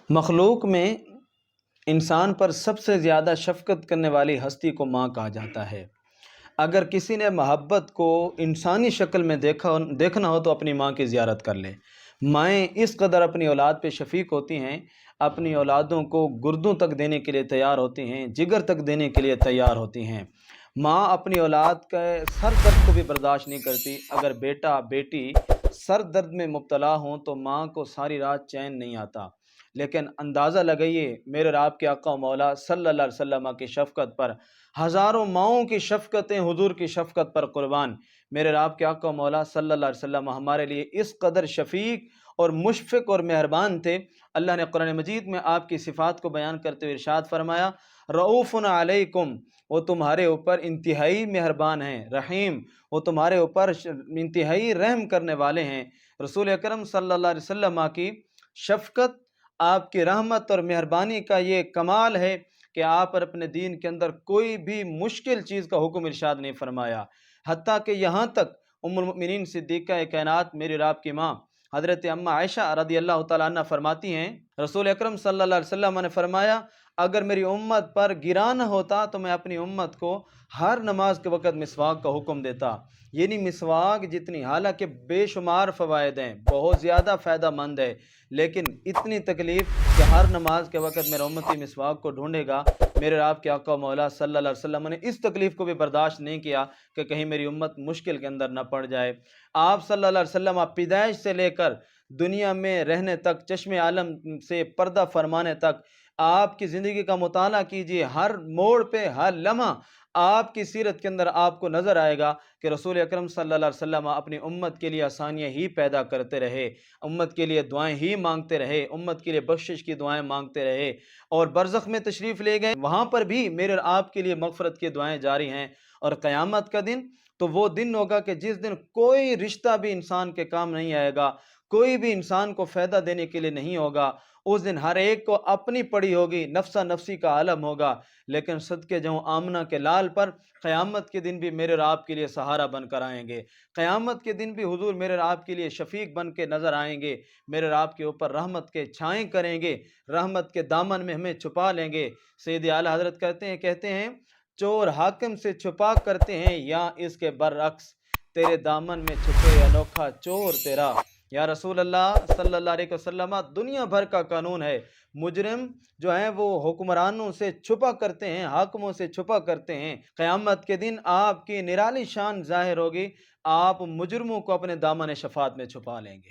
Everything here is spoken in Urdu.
مخلوق میں انسان پر سب سے زیادہ شفقت کرنے والی ہستی کو ماں کہا جاتا ہے۔ اگر کسی نے محبت کو انسانی شکل میں دیکھنا ہو تو اپنی ماں کی زیارت کر لے۔ مائیں اس قدر اپنی اولاد پہ شفیق ہوتی ہیں، اپنی اولادوں کو گردوں تک دینے کے لیے تیار ہوتی ہیں، جگر تک دینے کے لیے تیار ہوتی ہیں۔ ماں اپنی اولاد کے سر درد کو بھی برداشت نہیں کرتی۔ اگر بیٹا بیٹی سر درد میں مبتلا ہوں تو ماں کو ساری رات چین نہیں آتا۔ لیکن اندازہ لگائیے میرے اور آپ کے آقا و مولا صلی اللہ علیہ وسلم کی شفقت پر، ہزاروں ماؤں کی شفقتیں حضور کی شفقت پر قربان۔ میرے اور آپ کے آقا و مولا صلی اللہ علیہ وسلم ہمارے لیے اس قدر شفیق اور مشفق اور مہربان تھے۔ اللہ نے قرآن مجید میں آپ کی صفات کو بیان کرتے ہوئے ارشاد فرمایا، رؤوف علیکم، وہ تمہارے اوپر انتہائی مہربان ہیں، رحیم، وہ تمہارے اوپر انتہائی رحم کرنے والے ہیں۔ رسول اکرم صلی اللہ علیہ وسلم کی شفقت، آپ کی رحمت اور مہربانی کا یہ کمال ہے کہ آپ پر اپنے دین کے اندر کوئی بھی مشکل چیز کا حکم ارشاد نہیں فرمایا، حتیٰ کہ یہاں تک ام المؤمنین صدیقہ کائنات میری اور آپ کی ماں حضرت اماں عائشہ رضی اللہ تعالیٰ عنہ فرماتی ہیں، رسول اکرم صلی اللہ علیہ وسلم نے فرمایا، اگر میری امت پر گرا نہ ہوتا تو میں اپنی امت کو ہر نماز کے وقت مسواک کا حکم دیتا۔ یعنی مسواک جتنی، حالانکہ بے شمار فوائد ہیں، بہت زیادہ فائدہ مند ہے، لیکن اتنی تکلیف کہ ہر نماز کے وقت میرا امتی مسواک کو ڈھونڈے گا۔ میرے آپ کے آقا و مولا صلی اللہ علیہ وسلم نے اس تکلیف کو بھی برداشت نہیں کیا کہ کہیں میری امت مشکل کے اندر نہ پڑ جائے۔ آپ صلی اللہ علیہ وسلم پیدائش سے لے کر دنیا میں رہنے تک، چشم عالم سے پردہ فرمانے تک، آپ کی زندگی کا مطالعہ کیجیے، ہر موڑ پہ، ہر لمحہ آپ کی سیرت کے اندر آپ کو نظر آئے گا کہ رسول اکرم صلی اللہ علیہ وسلم اپنی امت کے لیے آسانیاں ہی پیدا کرتے رہے، امت کے لیے دعائیں ہی مانگتے رہے، امت کے لیے بخشش کی دعائیں مانگتے رہے، اور برزخ میں تشریف لے گئے، وہاں پر بھی میرے اور آپ کے لیے مغفرت کی دعائیں جاری ہیں۔ اور قیامت کا دن تو وہ دن ہوگا کہ جس دن کوئی رشتہ بھی انسان کے کام نہیں آئے گا، کوئی بھی انسان کو فائدہ دینے کے لیے نہیں ہوگا۔ اس دن ہر ایک کو اپنی پڑی ہوگی، نفسا نفسی کا عالم ہوگا، لیکن صدقے جاؤں آمنہ کے لال پر قیامت کے دن بھی میرے اور آپ کے لیے سہارا بن کر آئیں گے۔ قیامت کے دن بھی حضور میرے اور آپ کے لیے شفیق بن کے نظر آئیں گے، میرے اور آپ کے اوپر رحمت کے چھائیں کریں گے، رحمت کے دامن میں ہمیں چھپا لیں گے۔ سید اعلیٰ حضرت کہتے ہیں چور حاکم سے چھپا کرتے ہیں یا اس کے برعکس، تیرے دامن میں چھپے انوکھا چور تیرا۔ یا رسول اللہ صلی اللہ علیہ وسلم، دنیا بھر کا قانون ہے، مجرم جو ہیں وہ حکمرانوں سے چھپا کرتے ہیں، حاکموں سے چھپا کرتے ہیں۔ قیامت کے دن آپ کی نرالی شان ظاہر ہوگی، آپ مجرموں کو اپنے دامن شفاعت میں چھپا لیں گے۔